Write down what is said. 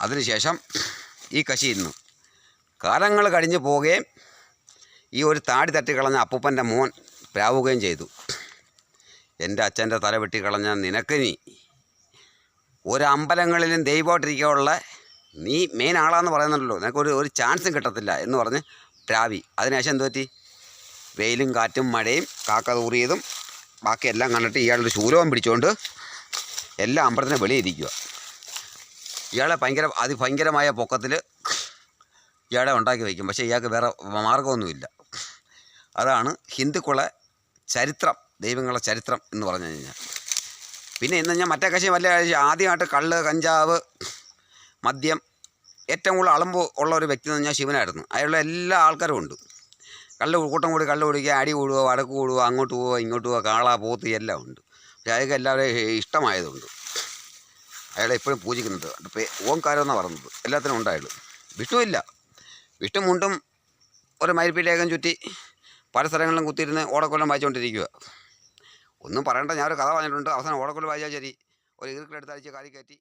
അതിനുശേഷം ഈ കശി ഇരുന്നു. കാലങ്ങൾ കഴിഞ്ഞ് പോവുകയും ഈ ഒരു താടി തട്ടിക്കളഞ്ഞ അപ്പൂപ്പൻ്റെ മോൻ പ്രാവുകയും ചെയ്തു. എൻ്റെ അച്ഛൻ്റെ തല വെട്ടിക്കളഞ്ഞ നിനക്കിനി ഒരമ്പലങ്ങളിലും ദൈവമായിട്ടിരിക്കാനുള്ള നീ മെയിൻ ആളാന്ന് പറയുന്നുണ്ടല്ലോ, നിനക്കൊരു ചാൻസും കിട്ടത്തില്ല എന്ന് പറഞ്ഞ് പ്രാവി. അതിനുശേഷം എന്തു പറ്റി? വെയിലും കാറ്റും മഴയും കാക്ക തൂറിയതും ബാക്കിയെല്ലാം കണ്ടിട്ട് ഇയാളൊരു ശൂലവും പിടിച്ചുകൊണ്ട് എല്ലാ അമ്പലത്തിനും വെളിയിരിക്കുക. ഇയാളെ അതിഭയങ്കരമായ പൊക്കത്തിൽ ഇയാളെ ഉണ്ടാക്കി വയ്ക്കും. പക്ഷേ ഇയാൾക്ക് വേറെ മാർഗമൊന്നുമില്ല. അതാണ് ഹിന്ദുക്കളെ ചരിത്രം, ദൈവങ്ങളുടെ ചരിത്രം എന്ന് പറഞ്ഞു കഴിഞ്ഞാൽ. പിന്നെ ഇന്ന് ഞാൻ മറ്റേ കക്ഷി വല്ല ആദ്യമായിട്ട് കള്ള്, കഞ്ചാവ്, മദ്യം ഏറ്റവും കൂടുതൽ അളമ്പ് ഉള്ള ഒരു വ്യക്തി എന്ന് പറഞ്ഞാൽ ശിവനായിരുന്നു. അയാളുടെ എല്ലാ ആൾക്കാരും ഉണ്ട്. കൂട്ടം കൂടി കള്ള് കുടിക്കുക, അടി കൂടുക, വടക്ക് കൂടുക, അങ്ങോട്ട് പോവുക, ഇങ്ങോട്ട് പോവുക, കാള, പോത്ത് എല്ലാം ഉണ്ട്. പക്ഷേ അയാൾക്ക് എല്ലാവരെയും ഇഷ്ടമായതുകൊണ്ട് അയാളെ എപ്പോഴും പൂജിക്കുന്നുണ്ട്. ഓംകാരം എന്നാണ് പറയുന്നത്. എല്ലാത്തിനും ഉണ്ട് അയാൾ. വിഷ്ണു ഇല്ല. വിഷ്ണു മുണ്ടും ഒരു മയിൽപ്പീലിയേക്കും ചുറ്റി പല സ്ഥലങ്ങളിലും കുത്തിയിരുന്ന് ഓടക്കൊല്ലം വായിച്ചുകൊണ്ടിരിക്കുക. ഒന്നും പറയണ്ട, ഞാനൊരു കഥ പറഞ്ഞിട്ടുണ്ട്. അവസാനം ഓടക്കൊല്ലം വായിച്ചാൽ ശരി, ഒരു ഈർക്കിലെടുത്ത് അടിച്ച് കാരി കയറ്റി